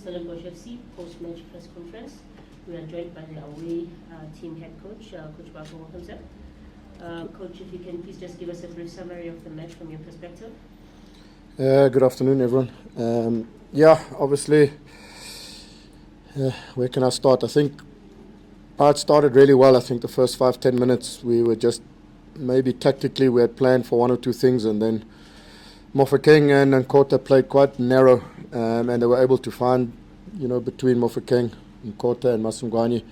Stellenbosch FC post-match press conference. We are joined by the away team head coach, Coach Basadien himself. Coach, if you can please just give us a brief summary of the match from your perspective. Good afternoon, everyone. Obviously, where can I start? I think part started really well. I think the first 5-10 minutes we were just maybe tactically we had planned for one or two things, and then Mofokeng and Nkota played quite narrow, and they were able to find, between Mofokeng, Nkota and Masungwani,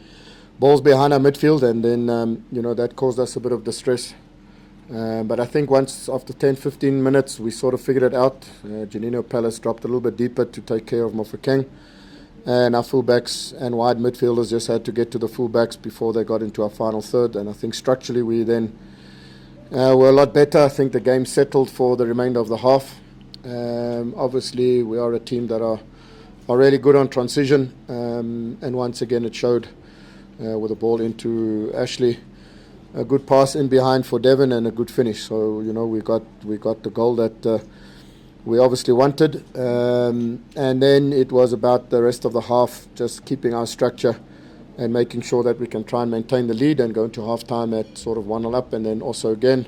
balls behind our midfield, and then, that caused us a bit of distress. But I think once after 10-15 minutes we sort of figured it out. Janino Palace dropped a little bit deeper to take care of Mofokeng, and our fullbacks and wide midfielders just had to get to the fullbacks before they got into our final third. And I think structurally we then were a lot better. I think the game settled for the remainder of the half. Obviously we are a team that are really good on transition, and once again it showed with the ball into Ashley. A good pass in behind for Devon and a good finish. So we got the goal that we obviously wanted, and then it was about the rest of the half just keeping our structure and making sure that we can try and maintain the lead and go into half time at sort of 1-0 up, and then also again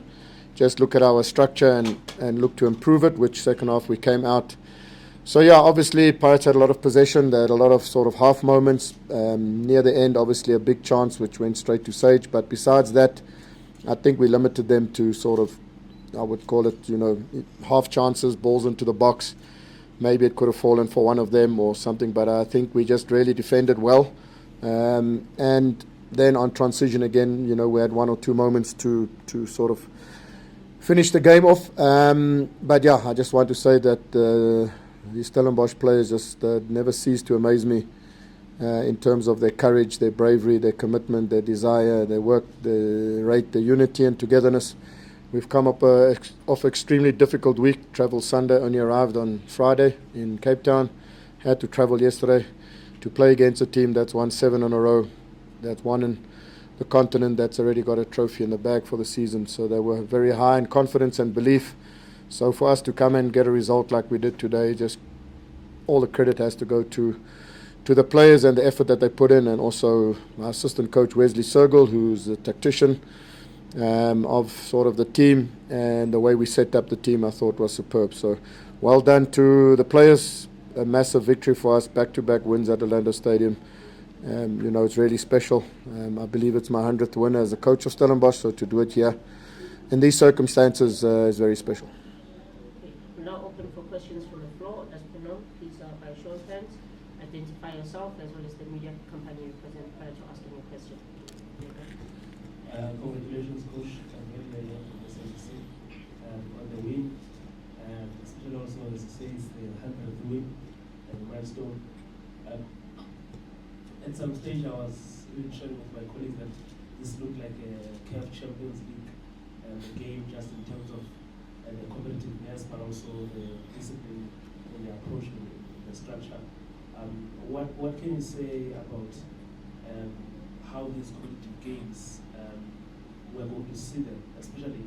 just look at our structure and look to improve it, which second half we came out. So obviously Pirates had a lot of possession. They had a lot of sort of half moments. Near the end, obviously a big chance which went straight to Sage. But besides that, I think we limited them to sort of, I would call it, half chances, balls into the box. Maybe it could have fallen for one of them or something, but I think we just really defended well. And then on transition again, we had one or two moments to sort of finish the game off. But I just want to say that the Stellenbosch players just never cease to amaze me in terms of their courage, their bravery, their commitment, their desire, their work, their rate, their unity and togetherness. We've come up off extremely difficult week. Travelled Sunday, only arrived on Friday in Cape Town. Had to travel yesterday to play against a team that's won 7 in a row, that's won in the continent, that's already got a trophy in the bag for the season. So they were very high in confidence and belief. So for us to come and get a result like we did today, just all the credit has to go to the players and the effort that they put in, and also my assistant coach Wesley Sergel, who's a tactician of sort of the team, and the way we set up the team I thought was superb. So well done to the players. A massive victory for us, back-to-back wins at Orlando Stadium. It's really special. I believe it's my 100th win as a coach of Stellenbosch, so to do it here in these circumstances is very special. Now open for questions from the floor. As per now, please by show of hands, identify yourself as well as the media company you represent prior to asking your question. Congratulations, Coach. I'm very young from the SACC on the win, and especially also as you say, it's the 100th win and the milestone. At some stage, I was even sharing with my colleagues that this looked like a CAF Champions League game, just in terms of the competitiveness, but also the discipline and the approach and the structure. What can you say about how these competitive games we're going to see them, especially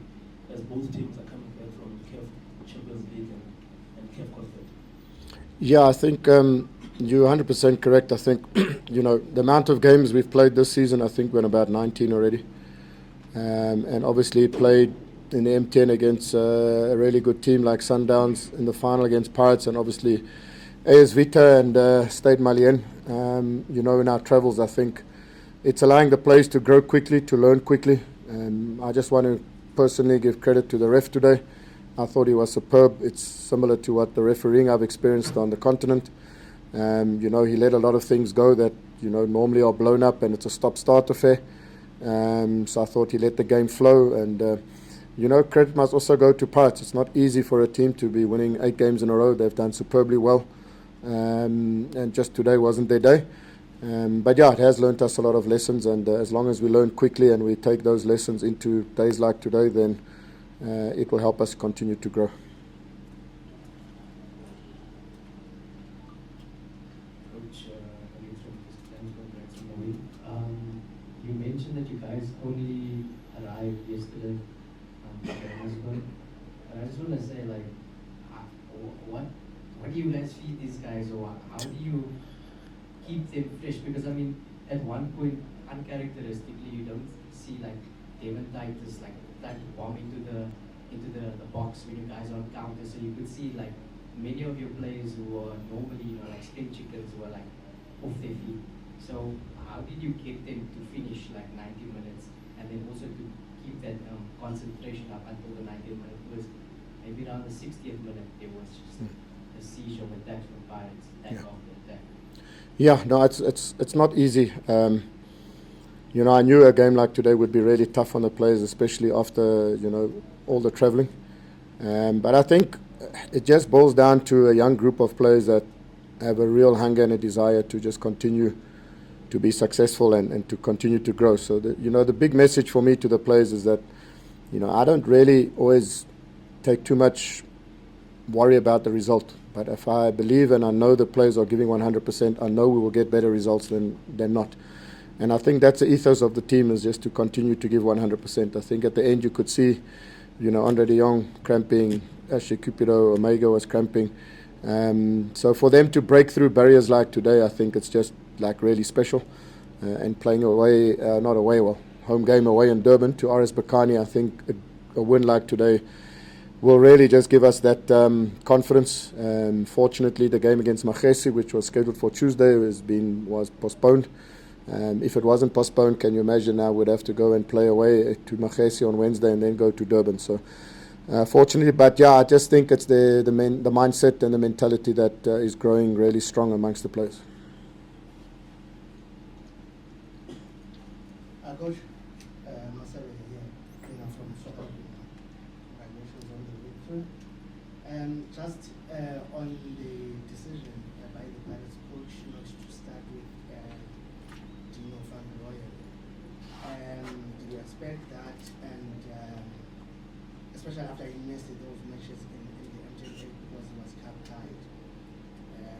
as both teams are coming back from CAF Champions League and CAF Confed? I think you're 100% correct. I think the amount of games we've played this season, I think we're in about 19 already, and obviously played in the M10 against a really good team like Sundowns, in the final against Pirates, and obviously AS Vita and Stade Malien. In our travels, I think it's allowing the players to grow quickly, to learn quickly. I just want to personally give credit to the ref today. I thought he was superb. It's similar to what the refereeing I've experienced on the continent. He let a lot of things go that normally are blown up, and it's a stop-start affair. So I thought he let the game flow, and credit must also go to Pirates. It's not easy for a team to be winning 8 games in a row. They've done superbly well, and just today wasn't their day. But it has learnt us a lot of lessons, and as long as we learn quickly and we take those lessons into days like today, then it will help us continue to grow. Coach, you mentioned that you guys only arrived yesterday from Johannesburg. I just want to say, what do you guys feed these guys, or how do you keep them fresh? Because I mean, at one point, uncharacteristically, you don't see like Devon Titus like bomb into the box when you guys are on counter. So you could see like many of your players who are normally like spring chickens who are like off their feet. So how did you get them to finish like 90 minutes, and then also to keep that concentration up until the 90th minute? Because maybe around the 60th minute there was just a siege of attacks from Pirates, attack after attack. Yeah, no, it's not easy. I knew a game like today would be really tough on the players, especially after all the travelling. But I think it just boils down to a young group of players that have a real hunger and a desire to just continue to be successful and to continue to grow. So the big message for me to the players is that I don't really always take too much worry about the result. But if I believe and I know the players are giving 100%, I know we will get better results than not. And I think that's the ethos of the team, is just to continue to give 100%. I think at the end you could see, Andre de Jong cramping, Ashley Cupido, Omega was cramping. So for them to break through barriers like today, I think it's just like really special. And playing away, home game away in Durban to RS Berkane, I think a win like today will really just give us that confidence. Fortunately, the game against Magesi, which was scheduled for Tuesday, was postponed. If it wasn't postponed, can you imagine now we'd have to go and play away to Magesi on Wednesday and then go to Durban. So fortunately, but yeah, I just think it's the mindset and the mentality that is growing really strong amongst the players. Coach, Marcelo here, from South Africa. Congratulations on the victory. Just on the decision by the Pirates coach not to start with Dino van der Royen. Do you expect that? And especially after he missed those matches in the MJA because he was cap-tied.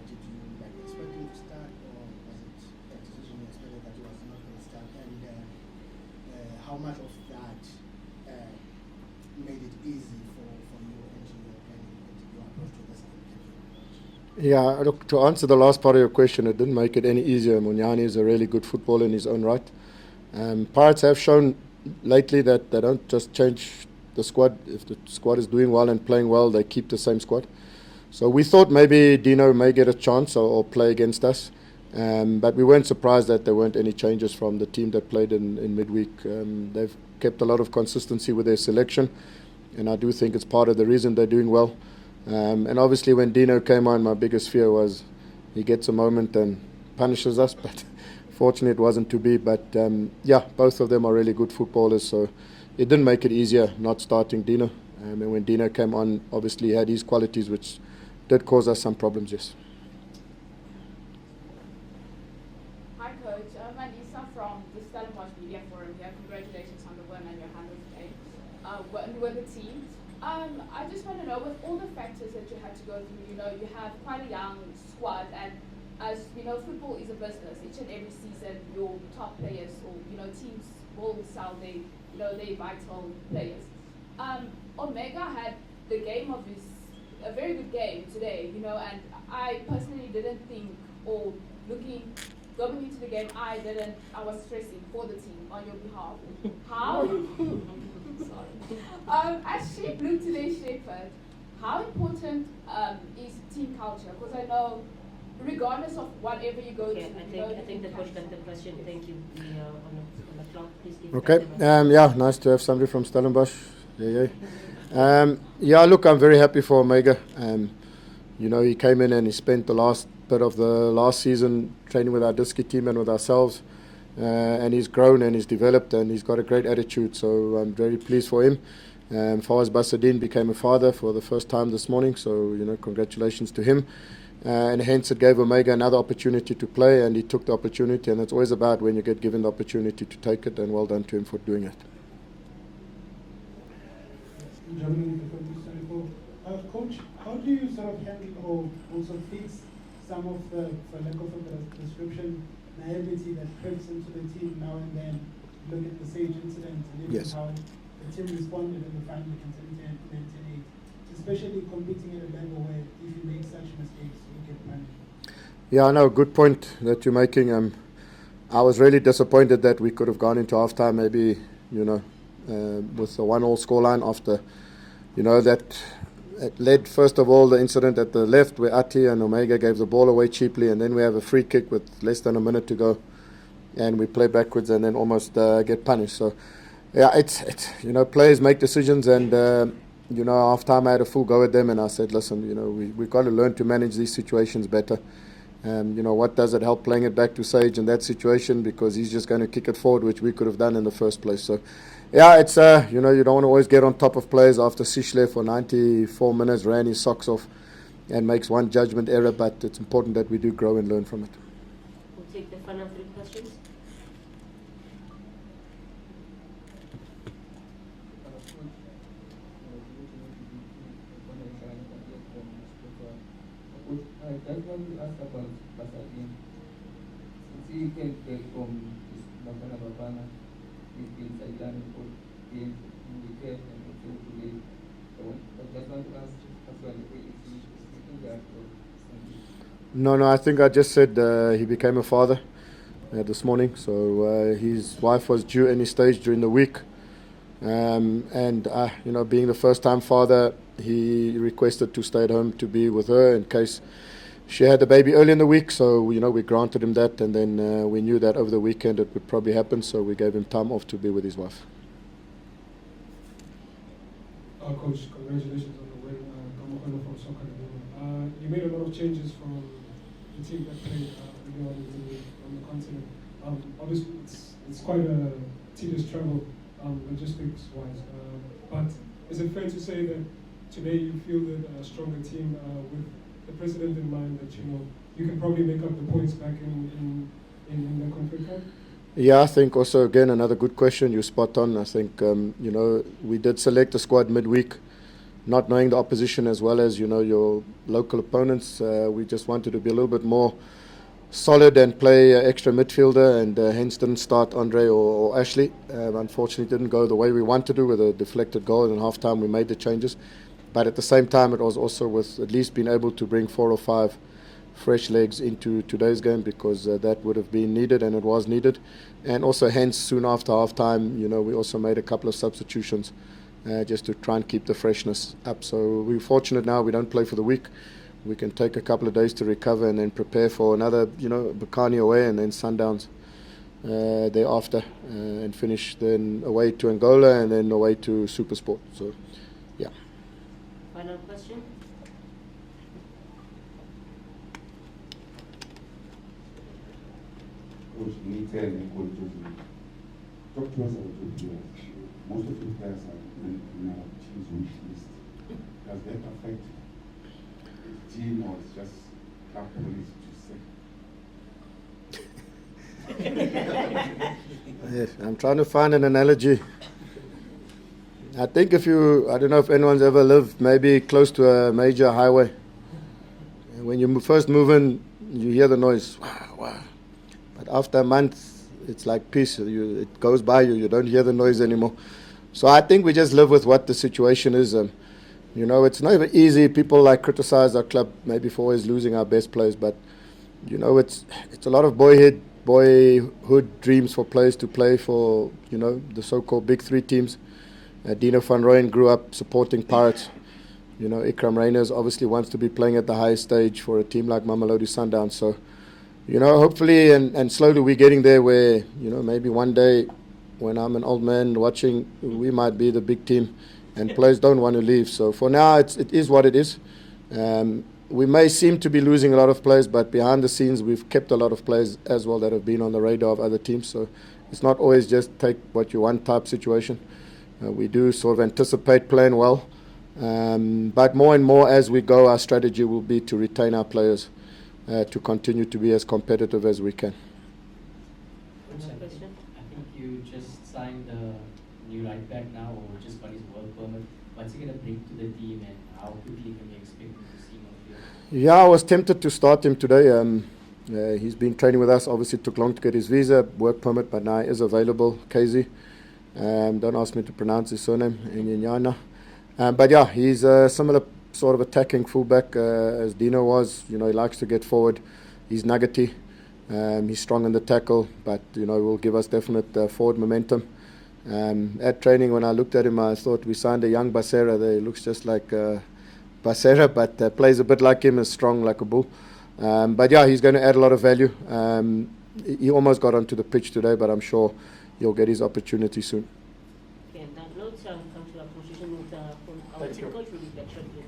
Did you expect him to start, or was it a decision you expected that he was not going to start? And how much of that made it easy for you and your planning and your approach to this game? Yeah, look, to answer the last part of your question, it didn't make it any easier. Munyani is a really good footballer in his own right. Pirates have shown lately that they don't just change the squad. If the squad is doing well and playing well, they keep the same squad. So we thought maybe Dino may get a chance or play against us. But we weren't surprised that there weren't any changes from the team that played in midweek. They've kept a lot of consistency with their selection, and I do think it's part of the reason they're doing well. And obviously when Dino came on, my biggest fear was he gets a moment and punishes us, but fortunately it wasn't to be. But both of them are really good footballers, so it didn't make it easier not starting Dino. And when Dino came on, obviously he had his qualities, which did cause us some problems, yes. Hi Coach, I'm Anissa from the Stellenbosch Media Forum here. Congratulations on the win and your 100th game with the team. I just want to know, with all the factors that you had to go through, you have quite a young squad, and as we know, football is a business. Each and every season, your top players or teams will sell their vital players. Omega had a very good game today, and I personally didn't think, or going into the game, I was stressing for the team on your behalf. How? Sorry. As Sheep looked today's Shepherd, how important is team culture? Because I know, regardless of whatever you go to, I think the coach got the question. Thank you. We are on the clock. Please give Okay. Nice to have somebody from Stellenbosch. Look, I'm very happy for Omega. He came in and he spent the last bit of the last season training with our Diski team and with ourselves, and he's grown and he's developed and he's got a great attitude, so I'm very pleased for him. Fawaz Basadien became a father for the first time this morning, so congratulations to him, and hence it gave Omega another opportunity to play, and he took the opportunity, and it's always about when you get given the opportunity to take it, and well done to him for doing it. Coach, how do you sort of handle or also fix some of the, for lack of a better description, naivety that creeps into the team now and then? Look at the Sage incident and even how the team responded in the final against 98. especially competing at a level where if you make such mistakes, you get punished? Yeah, no, good point that you're making. I was really disappointed that we could have gone into halftime maybe, with a 1-1 scoreline after, that it led, first of all, the incident at the left where Ati and Omega gave the ball away cheaply, and then we have a free kick with less than a minute to go, and we play backwards and then almost get punished. So, yeah, it's players make decisions, and, half-time I had a full go at them, and I said, listen, we've got to learn to manage these situations better. What does it help playing it back to Sage in that situation, because he's just going to kick it forward, which we could have done in the first place. So, yeah, it's, you don't want to always get on top of players after Sishle for 94 minutes ran his socks off and makes one judgment error, but it's important that we do grow and learn from it. We'll take the final 3 questions. I just want to ask about Basadien. Since he came back from his Bafana Bafana, he's been sidelined for games in the camp and also today. So I just want to ask as well if he's speaking that or something. No, I think I just said he became a father this morning. So his wife was due any stage during the week. And being the first-time father, he requested to stay at home to be with her in case she had the baby early in the week. So, we granted him that, and then we knew that over the weekend it would probably happen, so we gave him time off to be with his wife. Coach, congratulations on the win. Kamokono from Soccer. You made a lot of changes from the team that played earlier on the continent. Obviously, it's quite a tedious travel, logistics-wise. But is it fair to say that today you feel that a stronger team with the president in mind, that you can probably make up the points back in the Confed Cup? Yeah, I think also, again, another good question. You're spot on. I think, we did select a squad midweek, not knowing the opposition as well as, your local opponents. We just wanted to be a little bit more solid and play extra midfielder, and hence didn't start Andre or Ashley. Unfortunately, didn't go the way we wanted to with a deflected goal, and in half-time we made the changes. But at the same time, it was also with at least being able to bring 4 or 5 fresh legs into today's game, because that would have been needed, and it was needed. And also, hence, soon after half-time, we also made a couple of substitutions just to try and keep the freshness up. So we're fortunate now we don't play for the week. We can take a couple of days to recover and then prepare for another, Bokani away and then Sundowns thereafter, and finish then away to Angola and then away to Supersport. So, yeah. Final question. Coach, talk to us about your players. Most of your players are in our team's wish list. Does that affect the team, or it's just club policy to say? Yes, I'm trying to find an analogy. I think I don't know if anyone's ever lived maybe close to a major highway. When you first move in, you hear the noise. Wow. But after a month, it's like peace. It goes by you. You don't hear the noise anymore. So I think we just live with what the situation is. It's not even easy. People criticize our club maybe for always losing our best players, but it's a lot of boyhood dreams for players to play for the so-called big 3 teams. Dino van Rooyen grew up supporting Pirates. Ikram Reyners obviously wants to be playing at the highest stage for a team like Mamelodi Sundowns. So, hopefully and slowly we're getting there where, maybe one day when I'm an old man watching, we might be the big team and players don't want to leave. So for now, it is what it is. We may seem to be losing a lot of players, but behind the scenes, we've kept a lot of players as well that have been on the radar of other teams. So it's not always just take what you want type situation. We do sort of anticipate playing well. But more and more as we go, our strategy will be to retain our players to continue to be as competitive as we can. Another question? I think you just signed a new right back now, or just got his work permit. What's he going to bring to the team, and how quickly can we expect him to see him on field? Yeah, I was tempted to start him today. He's been training with us. Obviously, it took long to get his visa, work permit, but now he is available. KZ. Don't ask me to pronounce his surname, Nyinyana. But yeah, he's a similar sort of attacking fullback as Dino was. You know, he likes to get forward. He's nuggety. He's strong in the tackle, but you know, will give us definite forward momentum. At training, when I looked at him, I thought we signed a young Basera there. He looks just like Basera, but plays a bit like him, is strong like a bull. But yeah, he's going to add a lot of value. He almost got onto the pitch today, but I'm sure he'll get his opportunity soon. Okay, and that note, come to our position with our team coach will be back shortly.